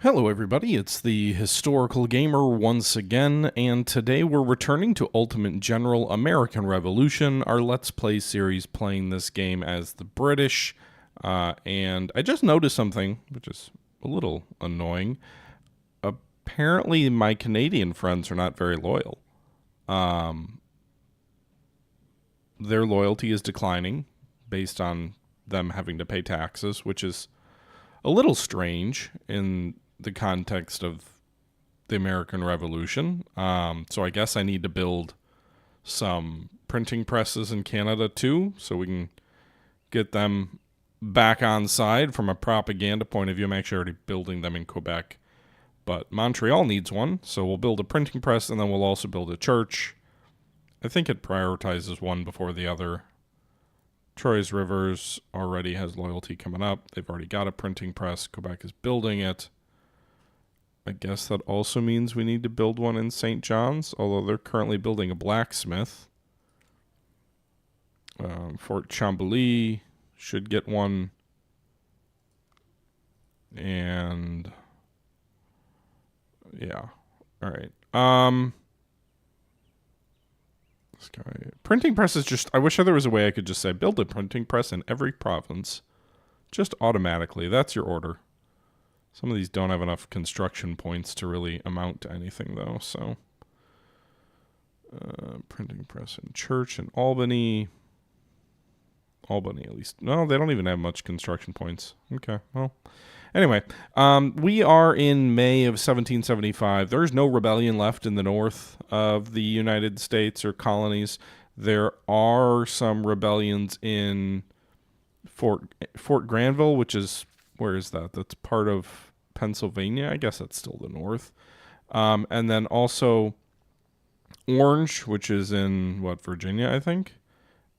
Hello everybody, it's the Historical Gamer once again, and today we're returning to Ultimate General American Revolution, our Let's Play series playing this game as the British, and I just noticed something, which is a little annoying. Apparently my Canadian friends are not very loyal. Their loyalty is declining based on them having to pay taxes, which is a little strange in the context of the American Revolution. So I guess I need to build some printing presses in Canada too, so we can get them back on side from a propaganda point of view. I'm actually already building them in Quebec, but Montreal needs one, so we'll build a printing press and then we'll also build a church. I think it prioritizes one before the other. Troyes Rivers already has loyalty coming up. They've already got a printing press. Quebec is building it. I guess that also means we need to build one in St. John's, although they're currently building a blacksmith. Fort Chambly should get one. And yeah. All right. This guy. Printing press is just, I wish there was a way I could just say build a printing press in every province. Just automatically. That's your order. Some of these don't have enough construction points to really amount to anything, though, so. Printing press in Church in Albany. Albany, at least. No, they don't even have much construction points. Okay, well. Anyway, we are in May of 1775. There's no rebellion left in the north of the United States or colonies. There are some rebellions in Fort Granville, which is, where is that? That's part of Pennsylvania. I guess that's still the north. And then also Orange, which is in, Virginia, I think.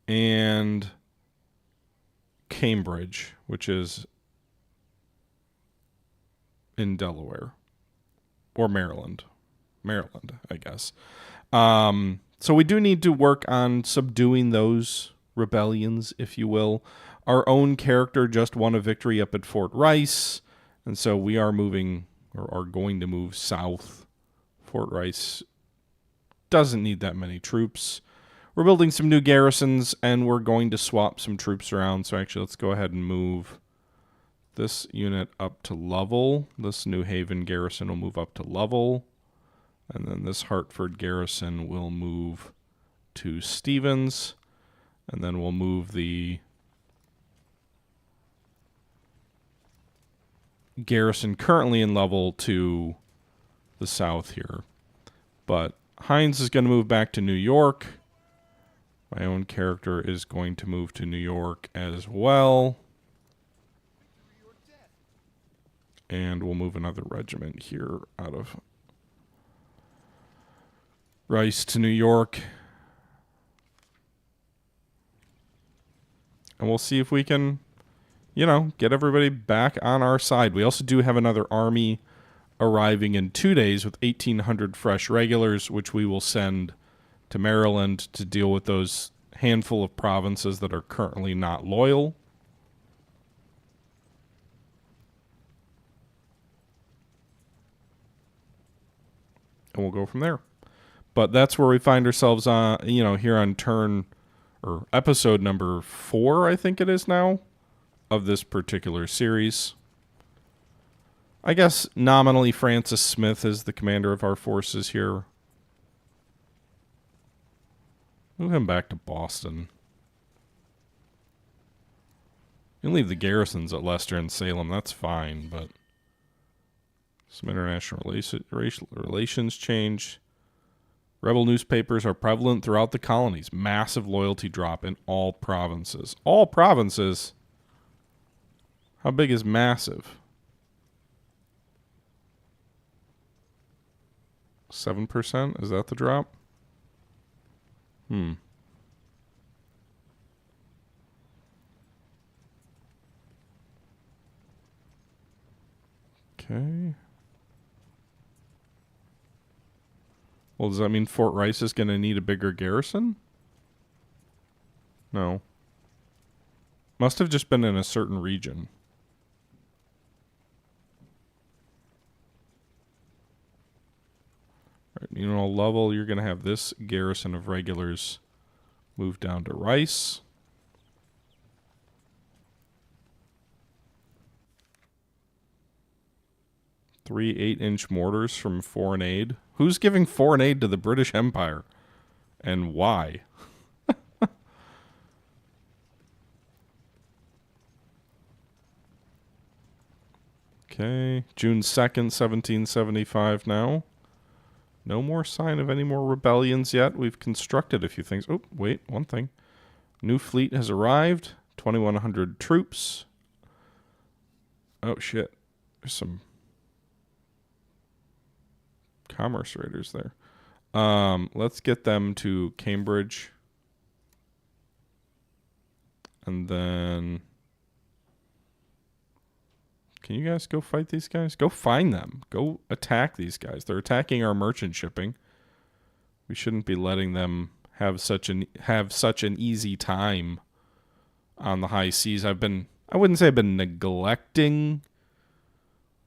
And Cambridge, which is in Delaware. Or Maryland. Maryland, I guess. So we do need to work on subduing those rebellions, if you will. Our own character just won a victory up at Fort Rice. And so we are moving, or are going to move south. Fort Rice doesn't need that many troops. We're building some new garrisons, and we're going to swap some troops around. So actually, let's go ahead and move this unit up to Lovell. This New Haven garrison will move up to Lovell. And then this Hartford garrison will move to Stevens. And then we'll move the garrison currently in Lovell to the south here. But Hines is going to move back to New York. My own character is going to move to New York as well. And we'll move another regiment here out of Rice to New York. And we'll see if we can, get everybody back on our side. We also do have another army arriving in 2 days with 1,800 fresh regulars, which we will send to Maryland to deal with those handful of provinces that are currently not loyal. And we'll go from there. But that's where we find ourselves on, here on turn, or episode number 4, I think it is now, of this particular series. I guess nominally Francis Smith is the commander of our forces here. Move him back to Boston. You can leave the garrisons at Leicester and Salem, that's fine, but some international relations change. Rebel newspapers are prevalent throughout the colonies. Massive loyalty drop in all provinces. All provinces? How big is massive? 7%? Is that the drop? Okay. Well, does that mean Fort Rice is going to need a bigger garrison? No. Must have just been in a certain region. You know, Lovell, you're going to have this garrison of regulars move down to Rice. Three 8-inch mortars from foreign aid. Who's giving foreign aid to the British Empire? And why? Okay, June 2nd, 1775 now. No more sign of any more rebellions yet. We've constructed a few things. Oh, wait, one thing. New fleet has arrived. 2,100 troops. Oh, shit. There's some commerce raiders there. Let's get them to Cambridge. And then... Can you guys go fight these guys? Go find them. Go attack these guys. They're attacking our merchant shipping. We shouldn't be letting them have such an easy time on the high seas. I wouldn't say I've been neglecting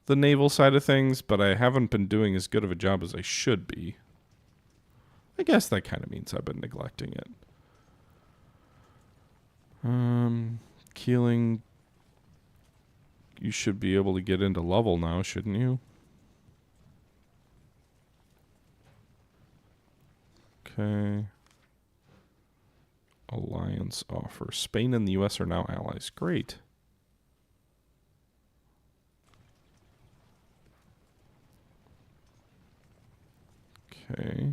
the naval side of things, but I haven't been doing as good of a job as I should be. I guess that kind of means I've been neglecting it. Keeling, you should be able to get into Lovell now, shouldn't you? Okay. Alliance offer. Spain and the U.S. are now allies. Great. Okay.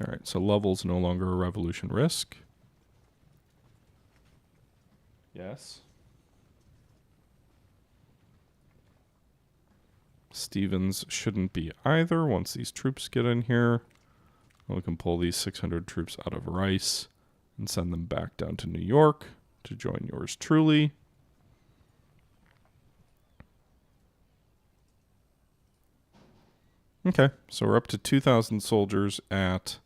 All right, so Lovell's no longer a revolution risk. Yes. Stevens shouldn't be either once these troops get in here. We can pull these 600 troops out of Rice and send them back down to New York to join yours truly. Okay, so we're up to 2,000 soldiers at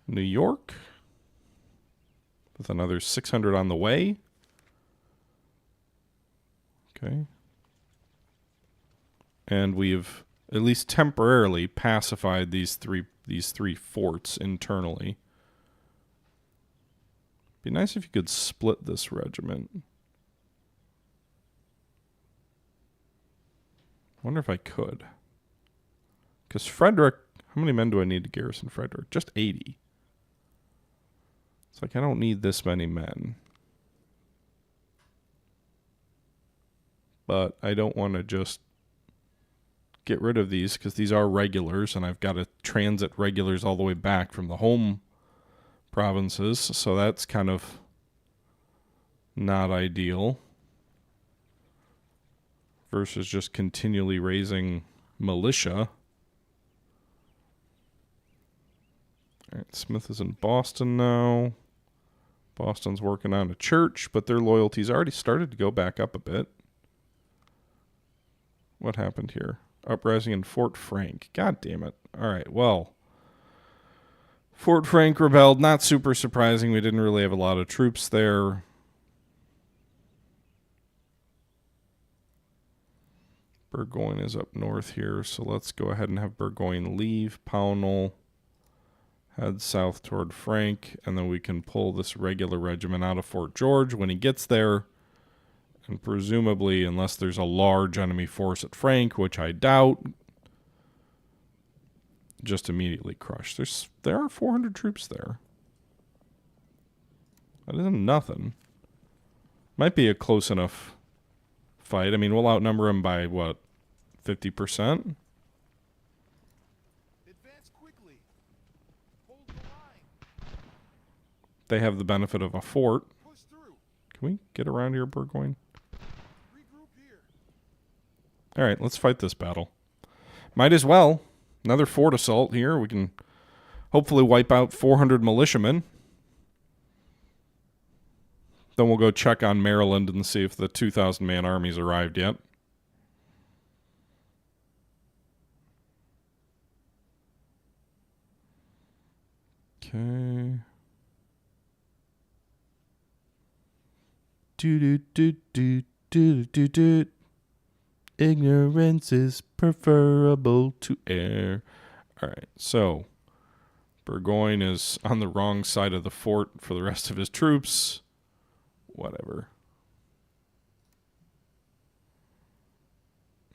New York with another 600 on the way. Okay. And we've at least temporarily pacified these three forts internally. Be nice if you could split this regiment. Wonder if I could. Because Frederick, how many men do I need to garrison Frederick? Just 80. It's like I don't need this many men. But I don't want to just get rid of these because these are regulars and I've got to transit regulars all the way back from the home provinces. So that's kind of not ideal. Versus just continually raising militia. All right, Smith is in Boston now. Boston's working on a church, but their loyalty's already started to go back up a bit. What happened here? Uprising in Fort Frank. God damn it. All right, well. Fort Frank rebelled. Not super surprising. We didn't really have a lot of troops there. Burgoyne is up north here, so let's go ahead and have Burgoyne leave. Pownell head south toward Frank, and then we can pull this regular regiment out of Fort George when he gets there. And presumably, unless there's a large enemy force at Frank, which I doubt, just immediately crush. There are 400 troops there. That isn't nothing. Might be a close enough fight. I mean, we'll outnumber him by, what, 50%? Advance quickly. Hold the line. They have the benefit of a fort. Push through. Can we get around here, Burgoyne? Regroup here. All right, let's fight this battle. Might as well. Another fort assault here. We can hopefully wipe out 400 militiamen. Then we'll go check on Maryland and see if the 2,000-man army's arrived yet. Okay. Do do do do do do do. Ignorance is preferable to error. All right, so Burgoyne is on the wrong side of the fort for the rest of his troops. Whatever.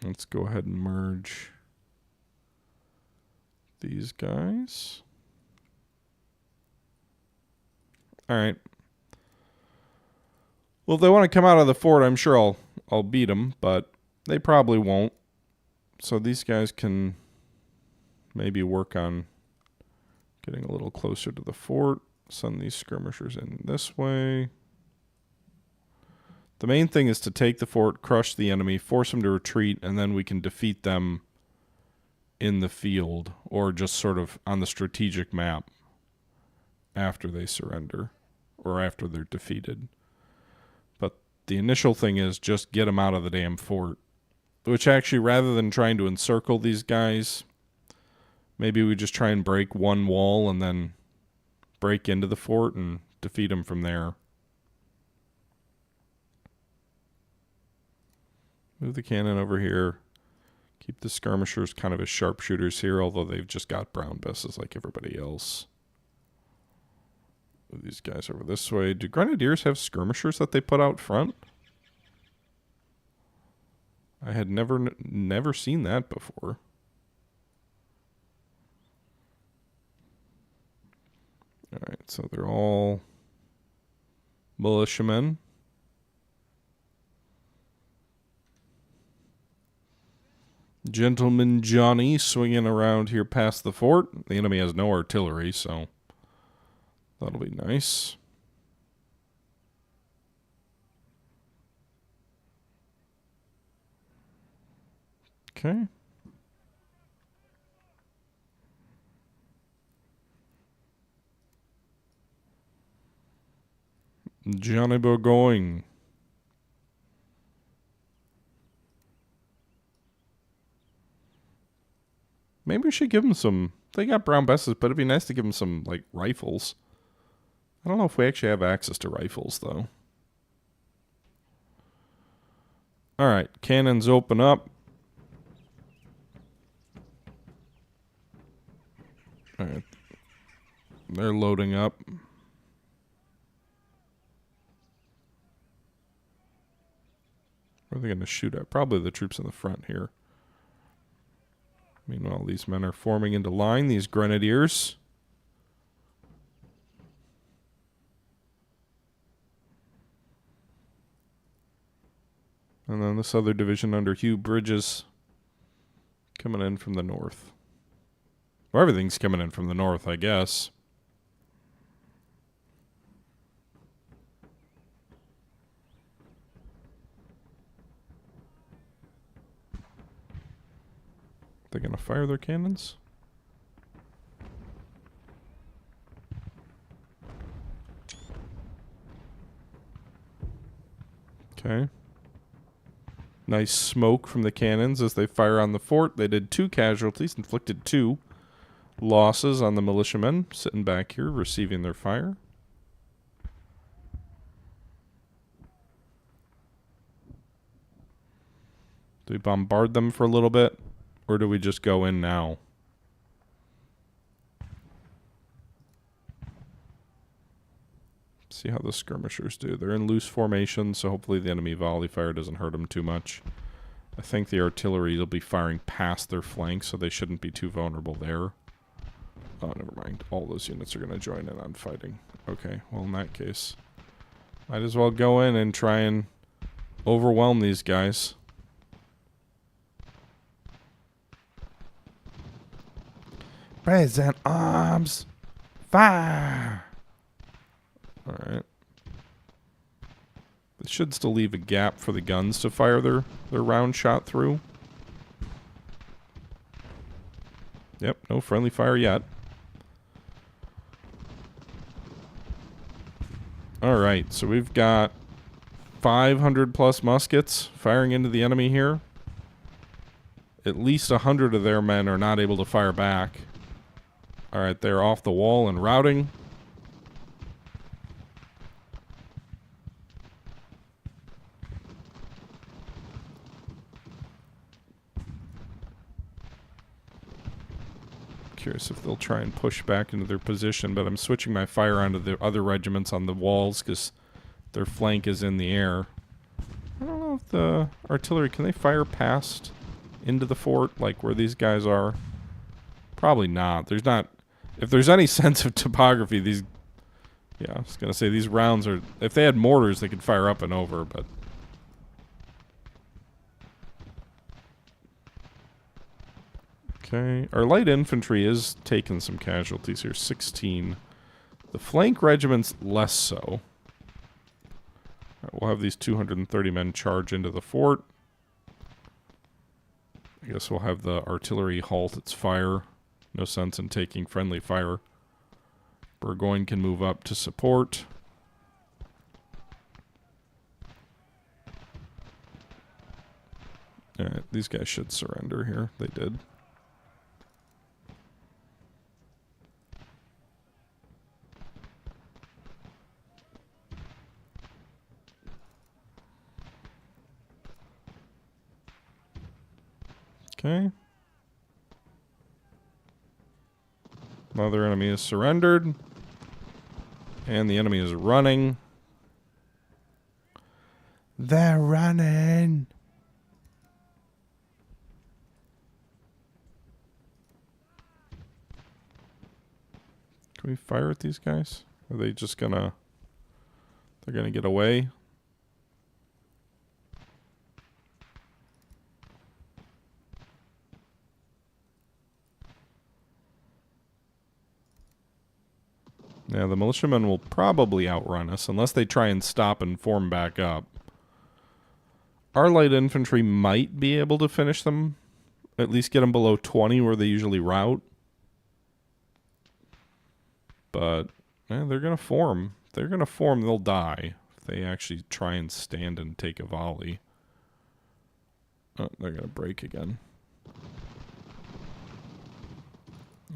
Let's go ahead and merge these guys. All right. Well, if they want to come out of the fort, I'm sure I'll beat them, but they probably won't. So these guys can maybe work on getting a little closer to the fort. Send these skirmishers in this way. The main thing is to take the fort, crush the enemy, force them to retreat, and then we can defeat them in the field or just sort of on the strategic map after they surrender or after they're defeated. But the initial thing is just get them out of the damn fort, which actually, rather than trying to encircle these guys, maybe we just try and break one wall and then break into the fort and defeat them from there. Move the cannon over here. Keep the skirmishers kind of as sharpshooters here, although they've just got brown besses like everybody else. Move these guys over this way. Do grenadiers have skirmishers that they put out front? I had never seen that before. All right, so they're all militiamen. Gentleman Johnny swinging around here past the fort. The enemy has no artillery, so that'll be nice. Okay. Johnny Burgoyne. Maybe we should give them some... They got brown besses, but it'd be nice to give them some, like, rifles. I don't know if we actually have access to rifles, though. Alright, cannons open up. Alright. They're loading up. Where are they going to shoot at? Probably the troops in the front here. Meanwhile, these men are forming into line, these grenadiers. And then this other division under Hugh Bridges coming in from the north. Well, everything's coming in from the north, I guess. They're going to fire their cannons? Okay. Nice smoke from the cannons as they fire on the fort. They did 2 casualties, inflicted 2 losses on the militiamen sitting back here receiving their fire. Do we bombard them for a little bit? Or do we just go in now? See how the skirmishers do. They're in loose formation, so hopefully the enemy volley fire doesn't hurt them too much. I think the artillery will be firing past their flanks, so they shouldn't be too vulnerable there. Oh, never mind. All those units are going to join in on fighting. Okay, well in that case, might as well go in and try and overwhelm these guys. Present arms, fire! Alright. They should still leave a gap for the guns to fire their round shot through. Yep, no friendly fire yet. Alright, so we've got 500 plus muskets firing into the enemy here. At least 100 of their men are not able to fire back. Alright, they're off the wall and routing. Curious if they'll try and push back into their position, but I'm switching my fire onto the other regiments on the walls because their flank is in the air. I don't know if the artillery, can they fire past into the fort, like where these guys are? Probably not. There's not, if there's any sense of topography, these, yeah, I was going to say these rounds are, if they had mortars, they could fire up and over, but. Okay, our light infantry is taking some casualties here, 16. The flank regiments, less so. All right, we'll have these 230 men charge into the fort. I guess we'll have the artillery halt its fire. No sense in taking friendly fire. Burgoyne can move up to support. Alright, these guys should surrender here. They did. Okay. Another enemy is surrendered. And the enemy is running. They're running. Can we fire at these guys? Are they just gonna... They're gonna get away? Yeah, the militiamen will probably outrun us unless they try and stop and form back up. Our light infantry might be able to finish them. At least get them below 20 where they usually rout. But they're going to form. If they're going to form, they'll die. If they actually try and stand and take a volley. Oh, they're going to break again.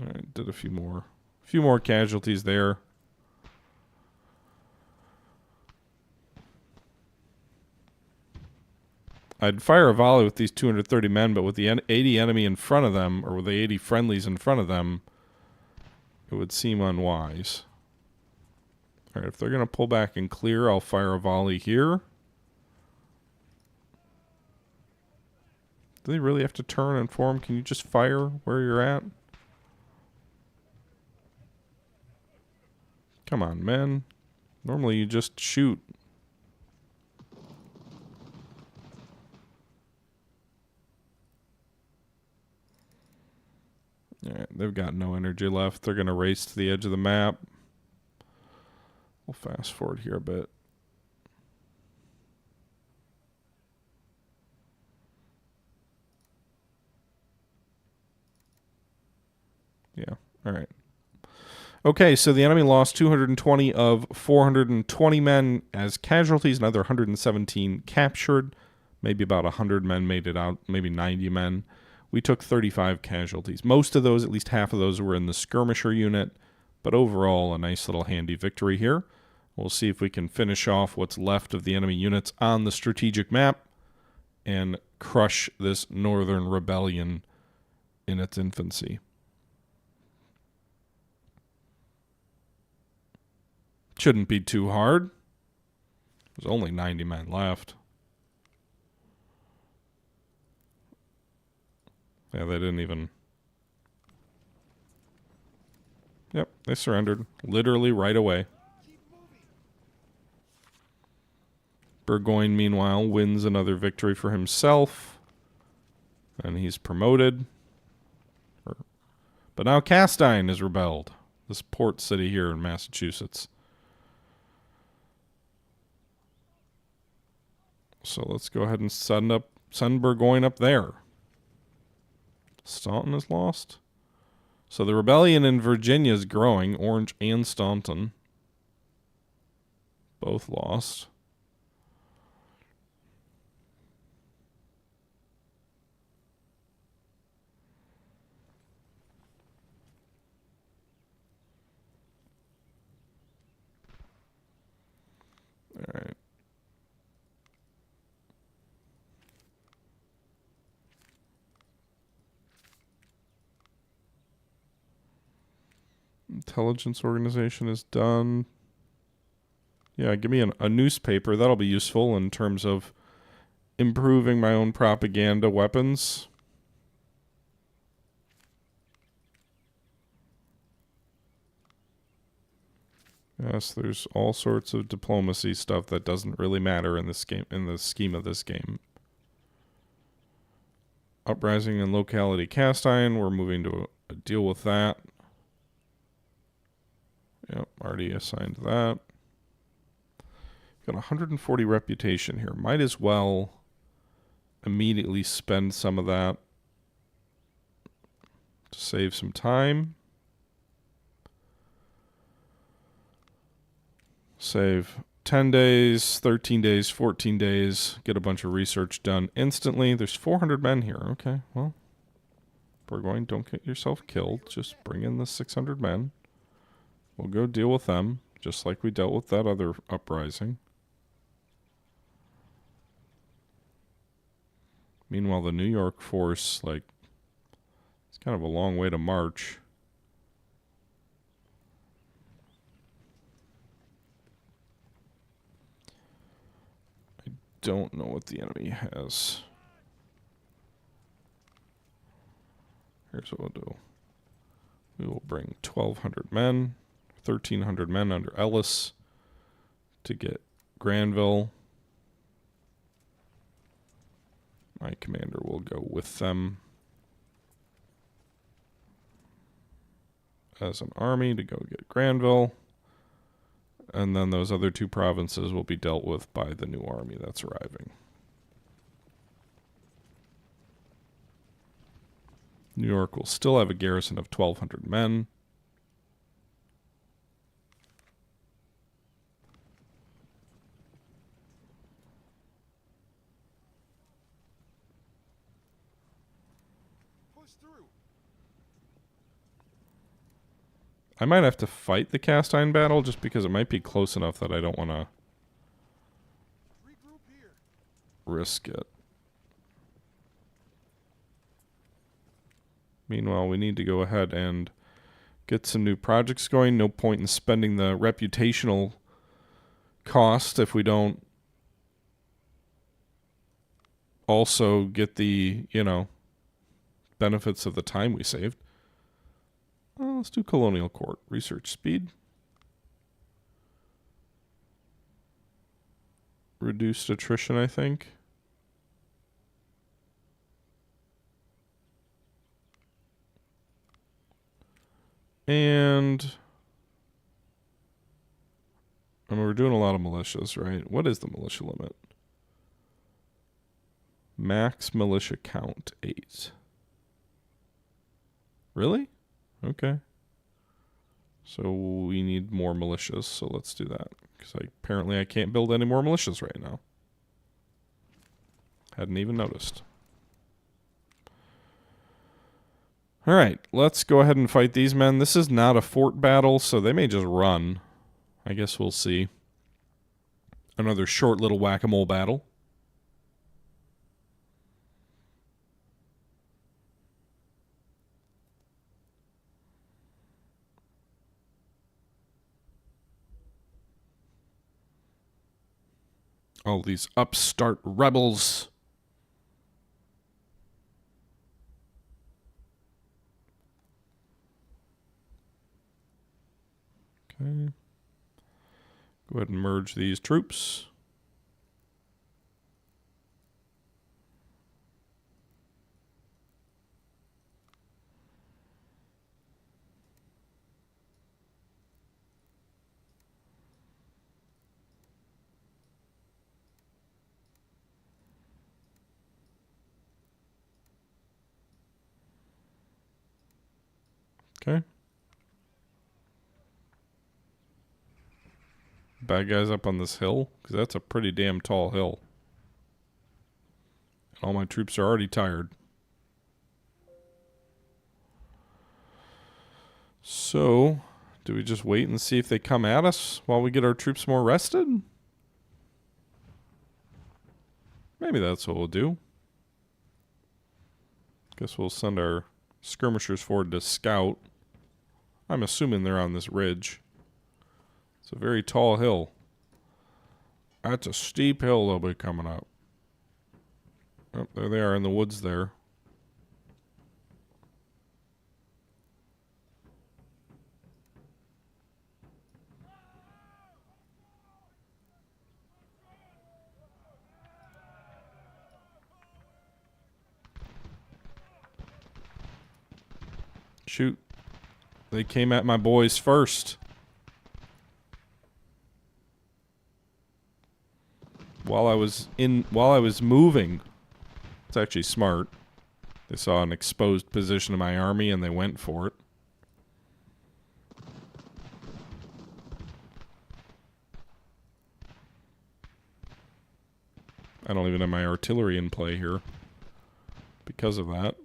Alright, did a few more casualties there. I'd fire a volley with these 230 men, but with the 80 enemy in front of them, or with the 80 friendlies in front of them, it would seem unwise. Alright, if they're going to pull back and clear, I'll fire a volley here. Do they really have to turn and form? Can you just fire where you're at? Come on, men. Normally you just shoot. Alright, they've got no energy left. They're going to race to the edge of the map. We'll fast forward here a bit. Yeah, alright. Okay, so the enemy lost 220 of 420 men as casualties, another 117 captured. Maybe about 100 men made it out, maybe 90 men. We took 35 casualties. Most of those, at least half of those, were in the skirmisher unit, but overall a nice little handy victory here. We'll see if we can finish off what's left of the enemy units on the strategic map and crush this northern rebellion in its infancy. Shouldn't be too hard. There's only 90 men left. Yeah, they didn't even... Yep, they surrendered. Literally right away. Burgoyne, meanwhile, wins another victory for himself. And he's promoted. But now Castine is rebelled. This port city here in Massachusetts. So let's go ahead and send Burgoyne up there. Staunton is lost. So the rebellion in Virginia is growing. Orange and Staunton. Both lost. All right. Intelligence organization is done. Yeah, give me a newspaper. That'll be useful in terms of improving my own propaganda weapons. Yes, there's all sorts of diplomacy stuff that doesn't really matter in this game, in the scheme of this game. Uprising and locality cast iron. We're moving to deal with that. Yep, already assigned that. Got 140 reputation here. Might as well immediately spend some of that to save some time. Save 10 days, 13 days, 14 days. Get a bunch of research done instantly. There's 400 men here. Okay, well, Burgoyne, don't get yourself killed. Just bring in the 600 men. We'll go deal with them, just like we dealt with that other uprising. Meanwhile, the New York force, like, it's kind of a long way to march. I don't know what the enemy has. Here's what we'll do. We will bring 1,200 men, 1,300 men under Ellis to get Granville. My commander will go with them as an army to go get Granville. And then those other two provinces will be dealt with by the new army that's arriving. New York will still have a garrison of 1,200 men. I might have to fight the cast iron battle just because it might be close enough that I don't want to risk it. Meanwhile, we need to go ahead and get some new projects going. No point in spending the reputational cost if we don't also get the, benefits of the time we saved. Well, let's do colonial court. Research speed. Reduced attrition, I think. And we're doing a lot of militias, right? What is the militia limit? Max militia count 8. Really? Okay. So we need more militias, so let's do that. Because apparently I can't build any more militias right now. Hadn't even noticed. Alright, let's go ahead and fight these men. This is not a fort battle, so they may just run. I guess we'll see. Another short little whack-a-mole battle. All these upstart rebels. Okay. Go ahead and merge these troops. Okay. Bad guys up on this hill, because that's a pretty damn tall hill. And all my troops are already tired. So, do we just wait and see if they come at us while we get our troops more rested? Maybe that's what we'll do. Guess we'll send our skirmishers forward to scout. I'm assuming they're on this ridge. It's a very tall hill. That's a steep hill they'll be coming up. Oh, there they are in the woods there. Shoot. They came at my boys first. While I was moving. It's actually smart. They saw an exposed position of my army and they went for it. I don't even have my artillery in play here because of that.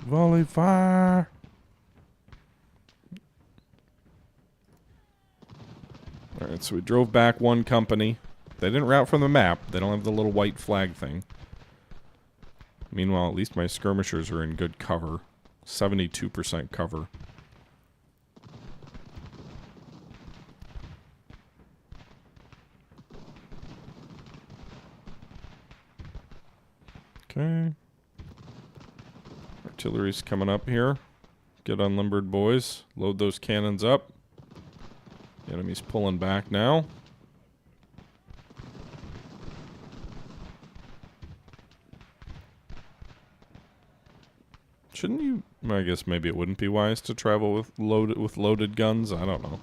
Volley fire! Alright, so we drove back one company. They didn't route from the map. They don't have the little white flag thing. Meanwhile, at least my skirmishers are in good cover. 72% cover. Okay. Artillery's coming up here. Get unlimbered, boys. Load those cannons up. The enemy's pulling back now. Shouldn't you? I guess maybe it wouldn't be wise to travel with loaded guns. I don't know.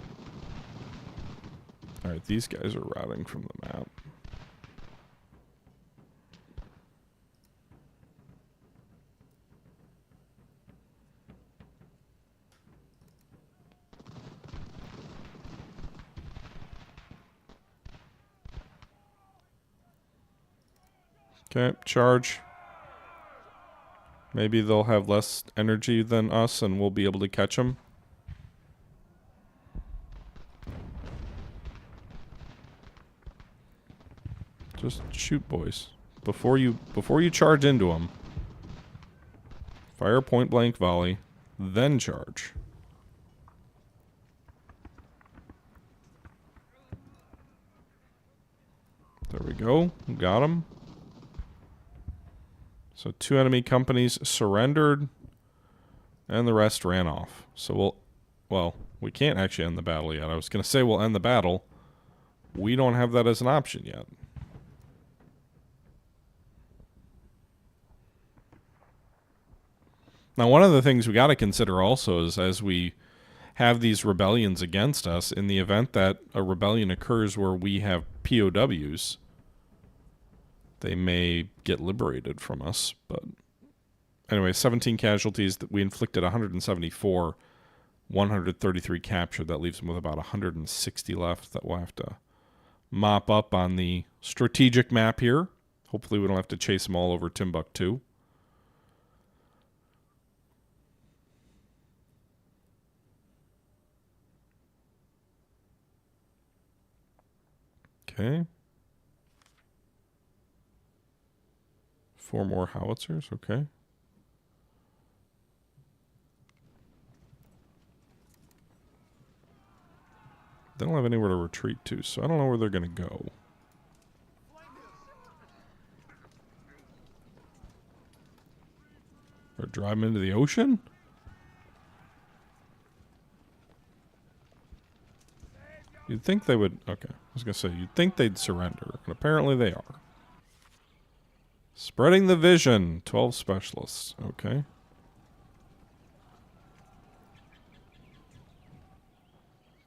All right, these guys are routing from the map. Okay, charge. Maybe they'll have less energy than us and we'll be able to catch them. Just shoot, boys. Before you charge into them. Fire point blank volley, then charge. There we go. Got them. So 2 enemy companies surrendered, and the rest ran off. So we can't actually end the battle yet. I was going to say we'll end the battle. We don't have that as an option yet. Now, one of the things we got to consider also is as we have these rebellions against us, in the event that a rebellion occurs where we have POWs, they may get liberated from us, but anyway, 17 casualties. That we inflicted 174, 133 captured. That leaves them with about 160 left that we'll have to mop up on the strategic map here. Hopefully we don't have to chase them all over Timbuktu. Okay. 4 more howitzers, okay. They don't have anywhere to retreat to, so I don't know where they're going to go. Or drive them into the ocean? You'd think they would... Okay, I was going to say, you'd think they'd surrender, and apparently they are. Spreading the vision. 12 specialists. Okay.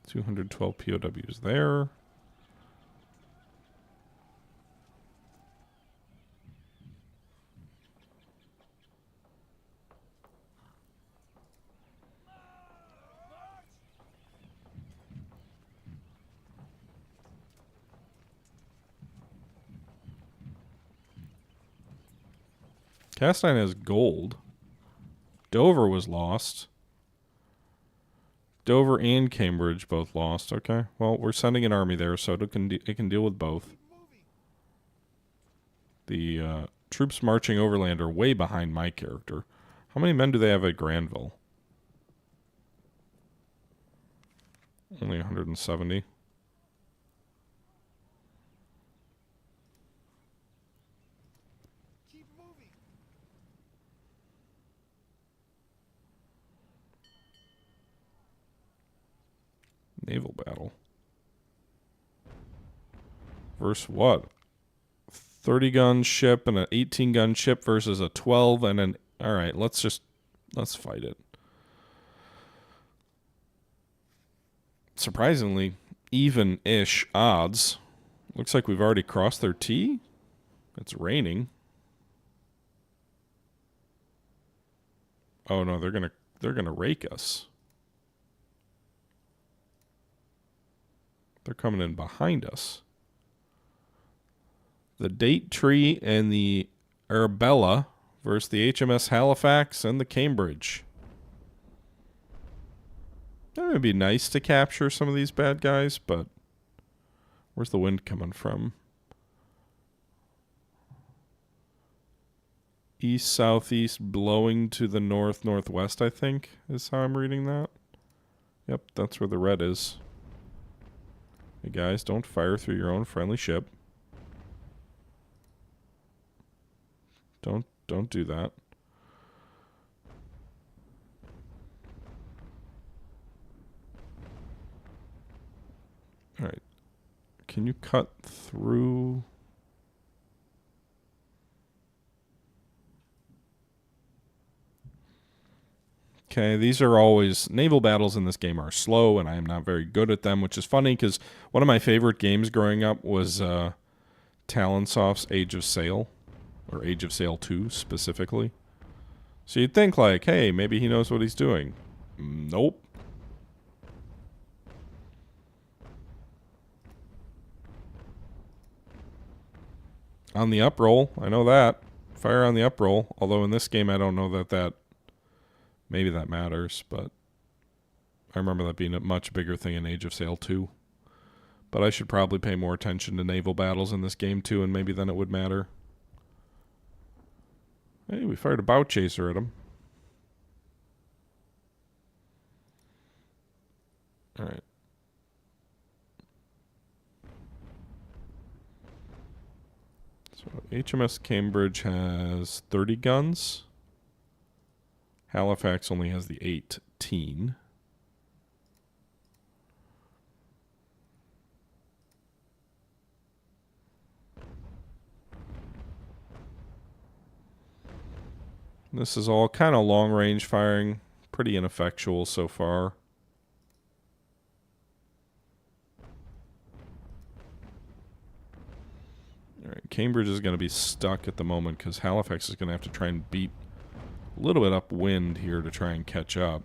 $212 POWs there. Castine has gold. Dover was lost. Dover and Cambridge both lost. Okay. Well, we're sending an army there, so it can deal with both. The troops marching overland are way behind my character. How many men do they have at Granville? Only 170. Keep moving. Naval battle. Versus what? 30 gun ship and an 18 gun ship versus a 12 and an... Alright, let's fight it. Surprisingly, even-ish odds. Looks like we've already crossed their T. It's raining. Oh no, they're gonna rake us. They're coming in behind us. The Date Tree and the Arabella versus the HMS Halifax and the Cambridge. That would be nice to capture some of these bad guys, but where's the wind coming from? East, southeast, blowing to the north, northwest, I think, is how I'm reading that. Yep, that's where the red is. Hey guys, don't fire through your own friendly ship. Don't do that. All right. Can you cut through? Okay, these are always... Naval battles in this game are slow, and I am not very good at them, which is funny because one of my favorite games growing up was Talonsoft's Age of Sail, or Age of Sail 2 specifically. So you'd think like, hey, maybe he knows what he's doing. Nope. On the up roll, I know that. Fire on the up roll, although in this game I don't know that maybe that matters, but I remember that being a much bigger thing in Age of Sail 2. But I should probably pay more attention to naval battles in this game too, and maybe then it would matter. Hey, we fired a bow chaser at him. Alright. So HMS Cambridge has 30 guns. Halifax only has the 18. This is all kind of long-range firing. Pretty ineffectual so far. Alright, Cambridge is going to be stuck at the moment because Halifax is going to have to try and beat a little bit upwind here to try and catch up.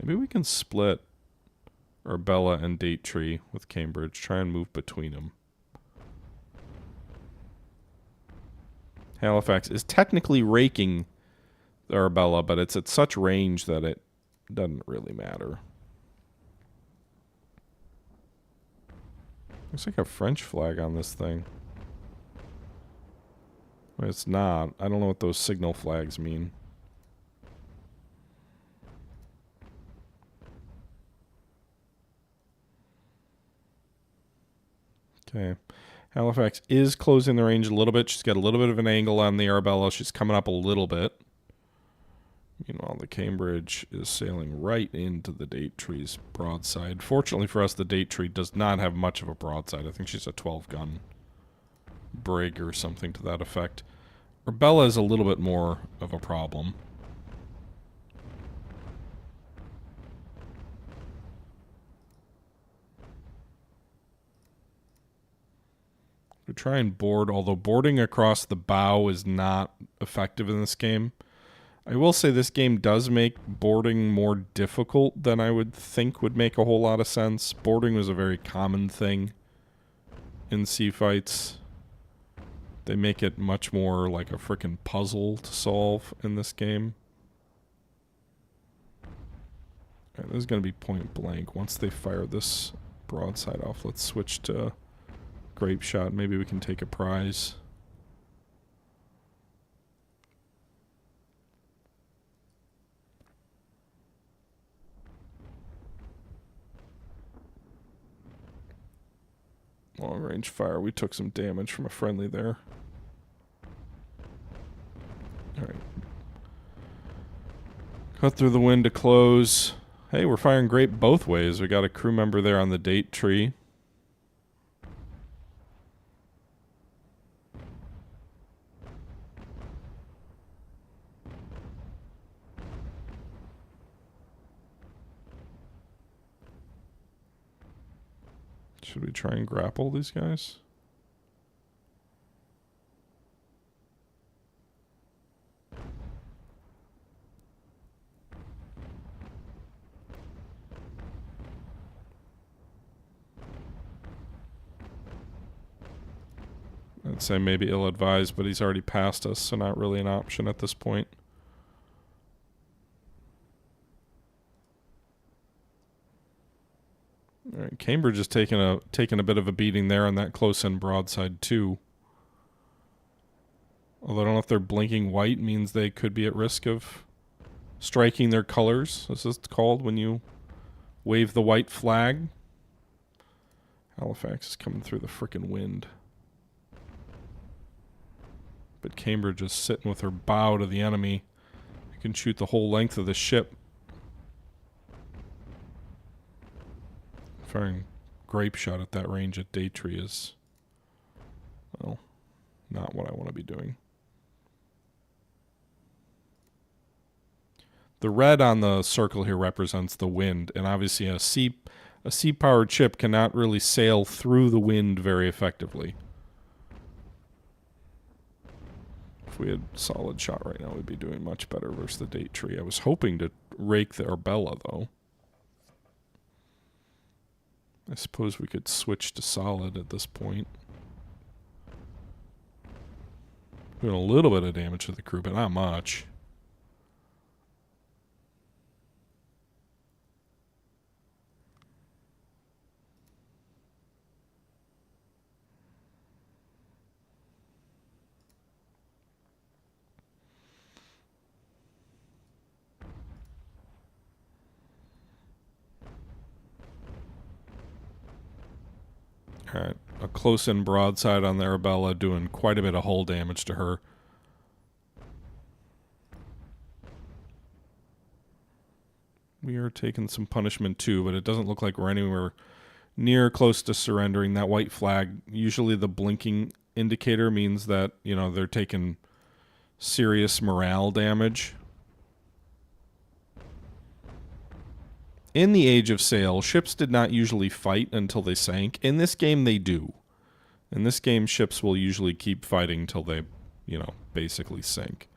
Maybe we can split Arbella and Date Tree with Cambridge. Try and move between them. Halifax is technically raking the Arbella, but it's at such range that it doesn't really matter. Looks like a French flag on this thing. Well, it's not. I don't know what those signal flags mean. Okay. Halifax is closing the range a little bit. She's got a little bit of an angle on the Arbella. She's coming up a little bit. Meanwhile, the Cambridge is sailing right into the Date Tree's broadside. Fortunately for us, the Date Tree does not have much of a broadside. I think she's a 12-gun brig or something to that effect. Arbella is a little bit more of a problem. We try and board, although boarding across the bow is not effective in this game. I will say this game does make boarding more difficult than I would think would make a whole lot of sense. Boarding was a very common thing in sea fights. They make it much more like a frickin' puzzle to solve in this game. Alright, this is going to be point blank. Once they fire this broadside off, let's switch to grape shot. Maybe we can take a prize. Long range fire. We took some damage from a friendly there. Alright. Cut through the wind to close. Hey, we're firing grape both ways. We got a crew member there on the date tree. Should we try and grapple these guys? I'd say maybe ill-advised, but he's already passed us, so not really an option at this point. All right, Cambridge is taking a bit of a beating there on that close-in broadside too. Although I don't know if their blinking white means they could be at risk of striking their colors, as it's called when you wave the white flag. Halifax is coming through the frickin' wind. But Cambridge is sitting with her bow to the enemy. You can shoot the whole length of the ship. Firing grape shot at that range at Daytree is, well, not what I want to be doing. The red on the circle here represents the wind, and obviously a sea-powered ship cannot really sail through the wind very effectively. If we had solid shot right now, we'd be doing much better versus the Daytree. I was hoping to rake the Arbella, though. I suppose we could switch to solid at this point. Doing a little bit of damage to the crew, but not much. Alright, a close-in broadside on the Arabella, doing quite a bit of hull damage to her. We are taking some punishment too, but it doesn't look like we're anywhere near close to surrendering. That white flag, usually the blinking indicator means that, you know, they're taking serious morale damage. In the Age of Sail, ships did not usually fight until they sank. In this game, they do. In this game, ships will usually keep fighting till they, you know, basically sink.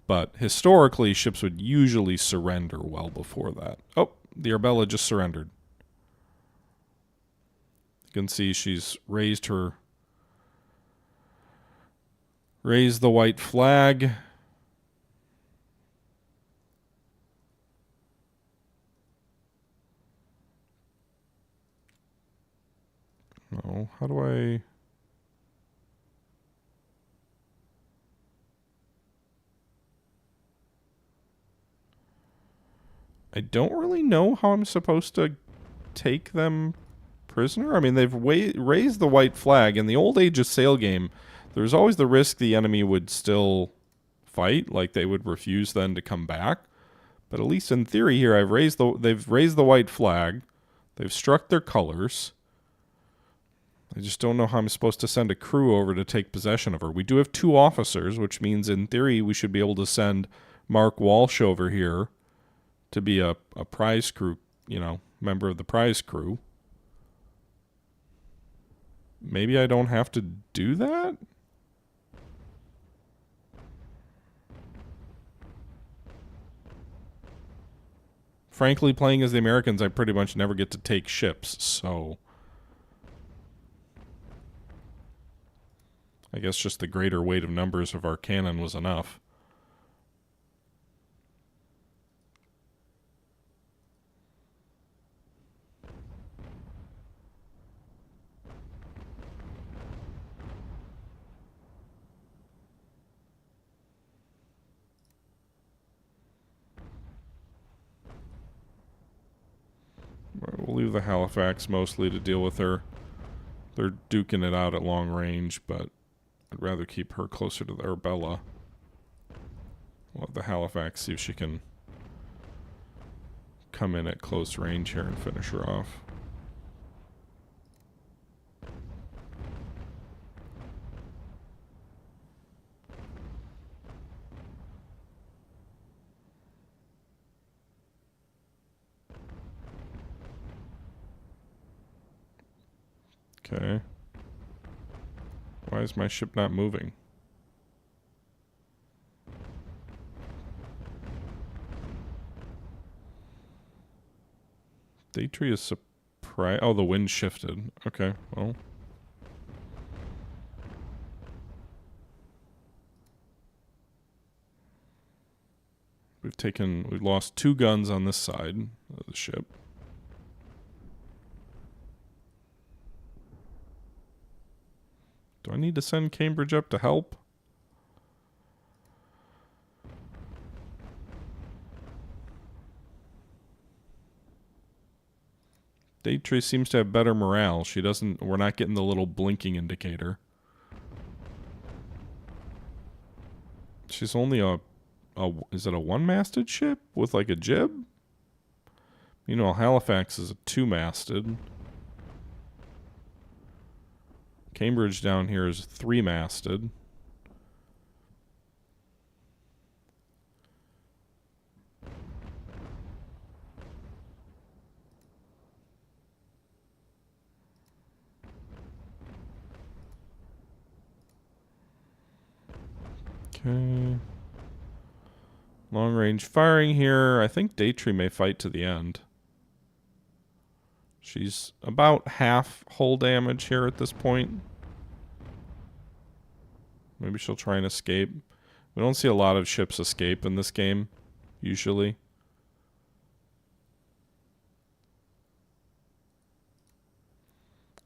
But historically, ships would usually surrender well before that. Oh, the Arbella just surrendered. You can see she's raised the white flag. No, how do I don't really know how I'm supposed to take them prisoner. I mean, they've raised the white flag. In the old Age of Sail game, there's always the risk the enemy would still fight, like they would refuse then to come back. But at least in theory here, they've raised the white flag. They've struck their colors. I just don't know how I'm supposed to send a crew over to take possession of her. We do have 2 officers, which means in theory we should be able to send Mark Walsh over here to be a prize crew, you know, member of the prize crew. Maybe I don't have to do that? Frankly, playing as the Americans, I pretty much never get to take ships, so I guess just the greater weight of numbers of our cannon was enough. We'll leave the Halifax mostly to deal with her They're duking it out at long range, but I'd rather keep her closer to the Arbella. We'll have the Halifax see if she can come in at close range here and finish her off. Okay. Why is my ship not moving? Daytree is surprised. Oh, the wind shifted. Okay, well. We've lost 2 guns on this side of the ship. Do I need to send Cambridge up to help? Daytree seems to have better morale. She doesn't. We're not getting the little blinking indicator. She's only is it a 1-masted ship with like a jib? You know, Halifax is a 2-masted. Cambridge down here is 3-masted. Okay. Long range firing here. I think Daytree may fight to the end. She's about half hull damage here at this point. Maybe she'll try and escape. We don't see a lot of ships escape in this game, usually.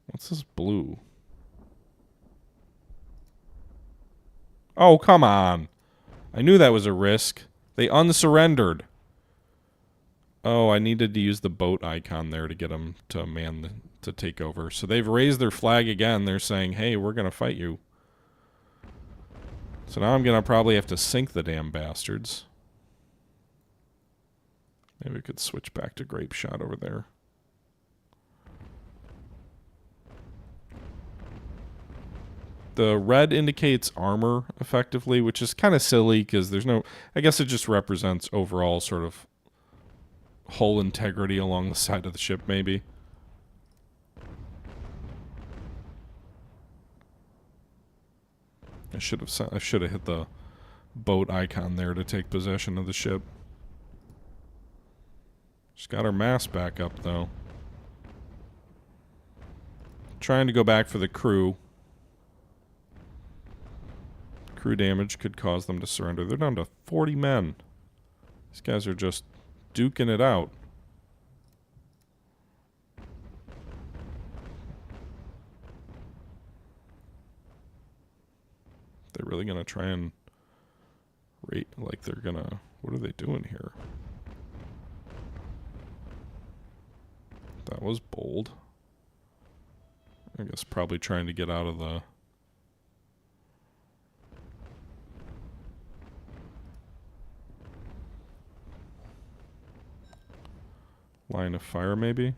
What's this blue? Oh, come on. I knew that was a risk. They unsurrendered. Oh, I needed to use the boat icon there to get them to to take over. So they've raised their flag again. They're saying, hey, we're going to fight you. So now I'm going to probably have to sink the damn bastards. Maybe we could switch back to grape shot over there. The red indicates armor, effectively, which is kind of silly because there's no... I guess it just represents overall sort of hull integrity along the side of the ship, maybe. I should have hit the boat icon there to take possession of the ship. She's got her mast back up, though. Trying to go back for the crew. Crew damage could cause them to surrender. They're down to 40 men. These guys are just duking it out. They're really going to try and rate, like they're going to... What are they doing here? That was bold. I guess probably trying to get out of the... line of fire, maybe?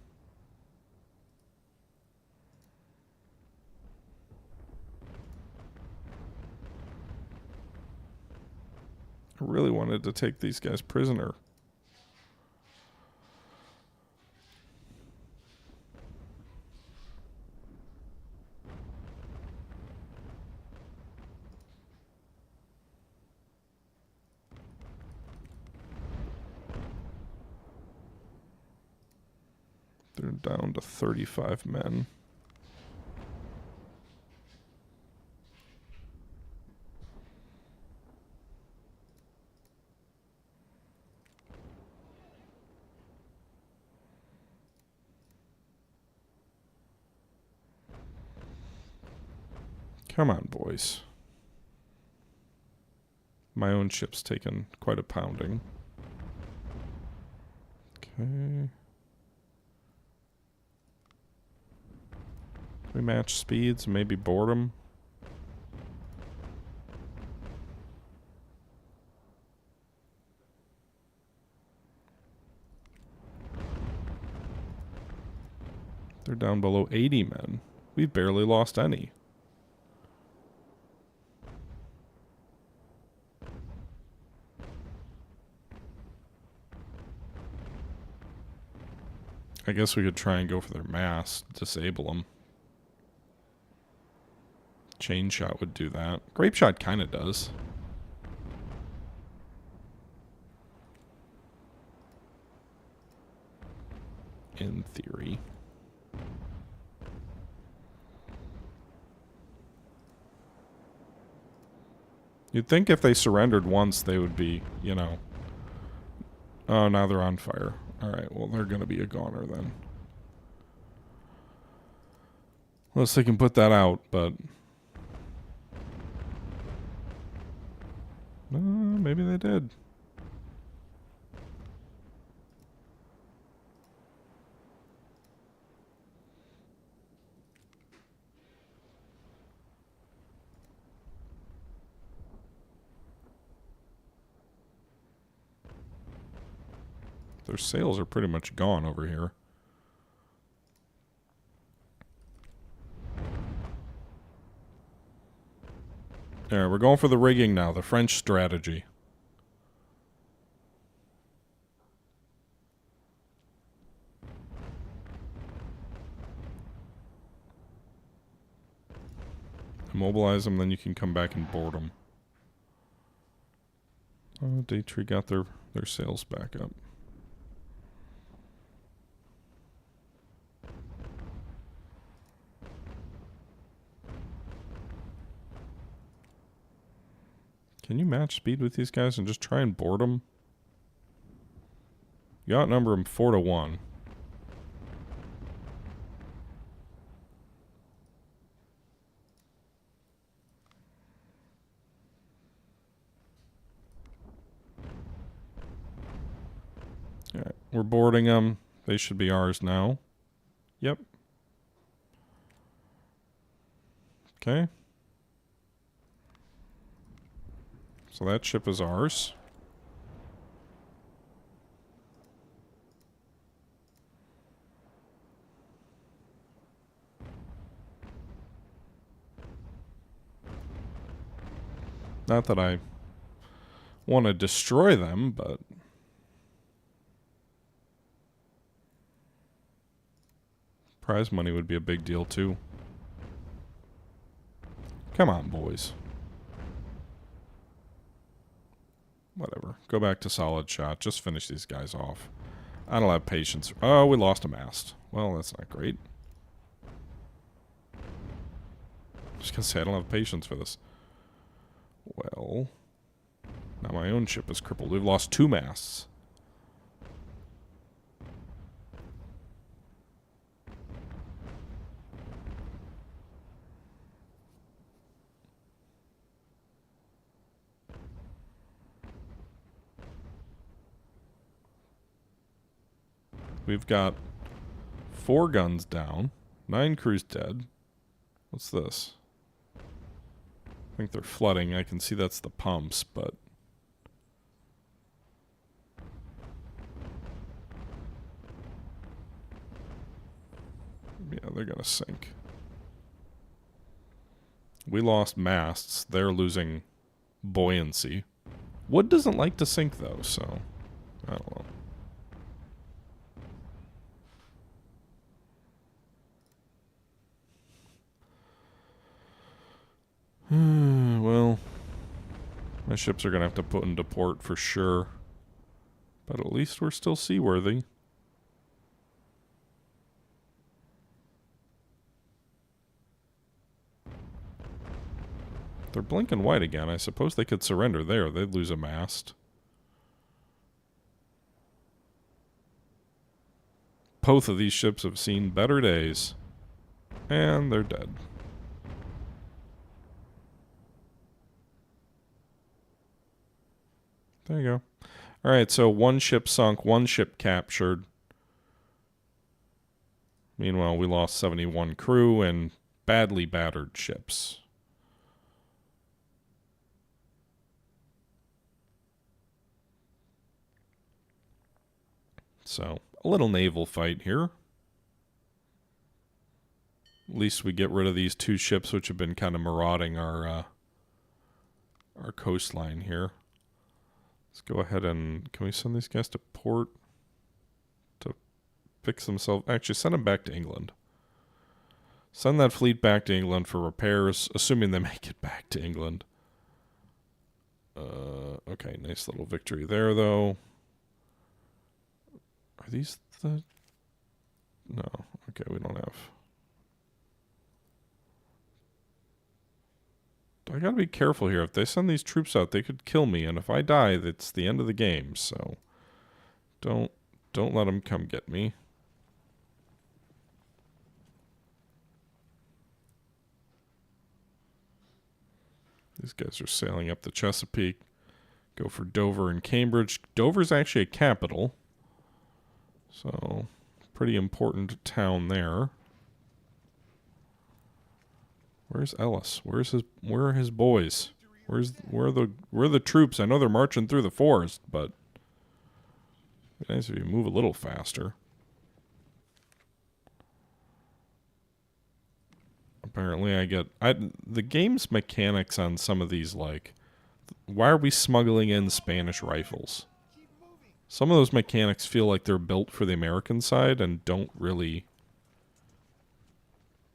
I really wanted to take these guys prisoner. They're down to 35 men. Come on, boys. My own ship's taken quite a pounding. Okay. We match speeds, maybe boredom. They're down below 80 men. We've barely lost any. I guess we could try and go for their mass, disable them. Chain shot would do that. Grape shot kind of does. In theory. You'd think if they surrendered once, they would be, you know... Oh, now they're on fire. Alright, well, they're going to be a goner then. Unless they can put that out, but... maybe they did. Their sails are pretty much gone over here. Alright, we're going for the rigging now, the French strategy. Immobilize them, then you can come back and board them. Oh, Daytree got their sails back up. Can you match speed with these guys and just try and board them? You outnumber them 4-1. Alright, we're boarding them. They should be ours now. Yep. Okay. So that ship is ours. Not that I want to destroy them, but... prize money would be a big deal, too. Come on, boys. Whatever. Go back to solid shot. Just finish these guys off. I don't have patience. Oh, we lost a mast. Well, that's not great. Just gonna say I don't have patience for this. Well, now my own ship is crippled. We've lost 2 masts. We've got 4 guns down, 9 crews dead. What's this? I think they're flooding. I can see that's the pumps, but... yeah, they're gonna sink. We lost masts. They're losing buoyancy. Wood doesn't like to sink, though, so... I don't know. Well, my ships are going to have to put into port for sure. But at least we're still seaworthy. They're blinking white again. I suppose they could surrender there. They'd lose a mast. Both of these ships have seen better days. And they're dead. There you go. Alright, so 1 ship sunk, 1 ship captured. Meanwhile, we lost 71 crew and badly battered ships. So, a little naval fight here. At least we get rid of these 2 ships which have been kind of marauding our coastline here. Let's go ahead and... Can we send these guys to port? To fix themselves... Actually, send them back to England. Send that fleet back to England for repairs, assuming they make it back to England. Okay, nice little victory there, though. Are these the... No. Okay, we don't have... I gotta be careful here. If they send these troops out, they could kill me, and if I die, that's the end of the game, so... Don't let them come get me. These guys are sailing up the Chesapeake. Go for Dover and Cambridge. Dover's actually a capital. So, pretty important town there. Where's Ellis? Where are his boys? Where are the troops? I know they're marching through the forest, but it'd be nice if you move a little faster. Apparently the game's mechanics on some of these, like, why are we smuggling in Spanish rifles? Some of those mechanics feel like they're built for the American side and don't really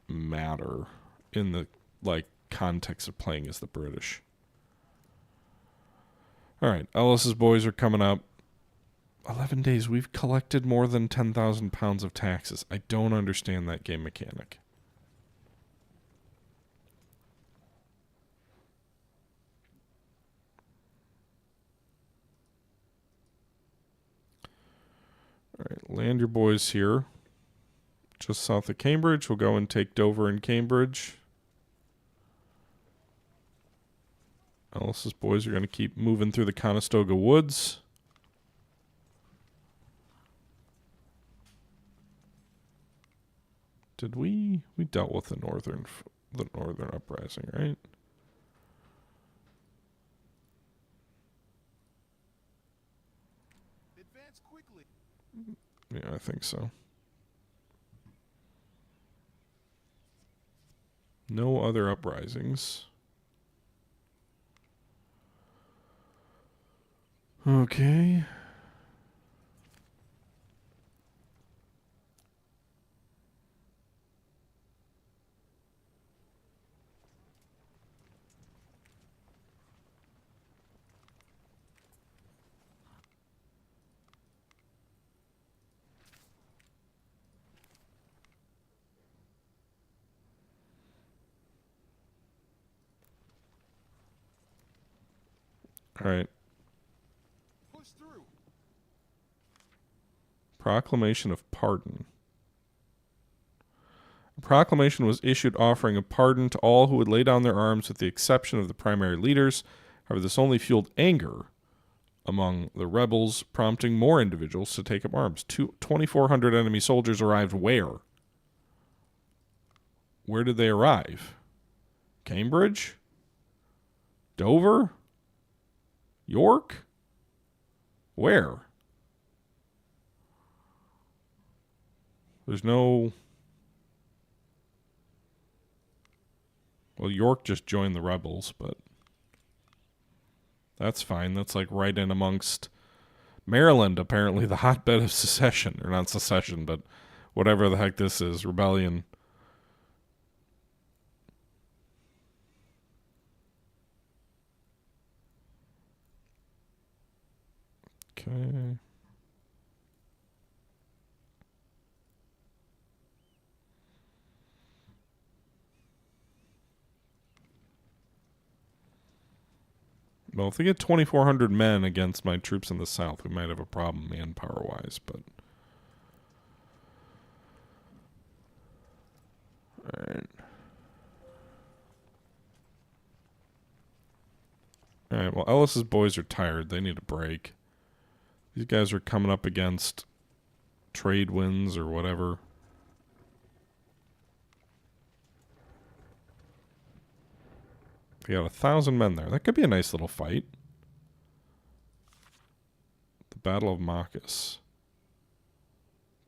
matter in the, like, context of playing as the British. Alright, Ellis's boys are coming up. 11 days, we've collected more than 10,000 pounds of taxes. I don't understand that game mechanic. Alright, land your boys here. Just south of Cambridge. We'll go and take Dover and Cambridge. Ellis's boys are going to keep moving through the Conestoga Woods. Did we dealt with the northern uprising, right? Advance quickly. Yeah, I think so. No other uprisings. Okay. All right. Push through. Proclamation of Pardon. A proclamation was issued offering a pardon to all who would lay down their arms with the exception of the primary leaders. However, this only fueled anger among the rebels, prompting more individuals to take up arms. 2,400 enemy soldiers arrived where? Where did they arrive? Cambridge? Dover? York? Where? There's no... Well, York just joined the rebels, but... That's fine. That's like right in amongst Maryland, apparently the hotbed of secession. Or not secession, but whatever the heck this is. Rebellion. Okay. Well, if they get 2,400 men against my troops in the south, we might have a problem manpower-wise, but... Alright. Alright, well, Ellis's boys are tired. They need a break. These guys are coming up against trade winds or whatever. We got 1,000 men there. That could be a nice little fight. The Battle of Marcus.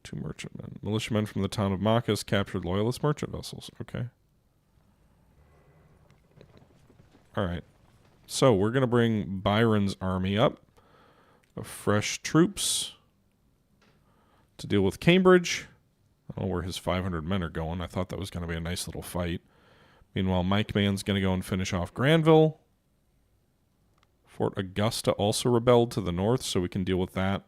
2 merchantmen. Militiamen from the town of Marcus captured loyalist merchant vessels. Okay. Alright. So, we're going to bring Byron's army up. Of fresh troops. To deal with Cambridge. I don't know where his 500 men are going. I thought that was going to be a nice little fight. Meanwhile, my command's going to go and finish off Granville. Fort Augusta also rebelled to the north, so we can deal with that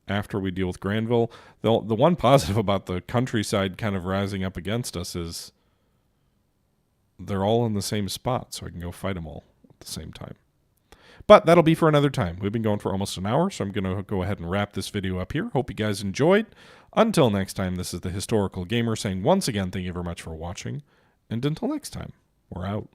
after we deal with Granville. The one positive about the countryside kind of rising up against us is they're all in the same spot, so I can go fight them all at the same time. But that'll be for another time. We've been going for almost an hour, so I'm going to go ahead and wrap this video up here. Hope you guys enjoyed. Until next time, this is the Historical Gamer saying once again, thank you very much for watching. And until next time, we're out.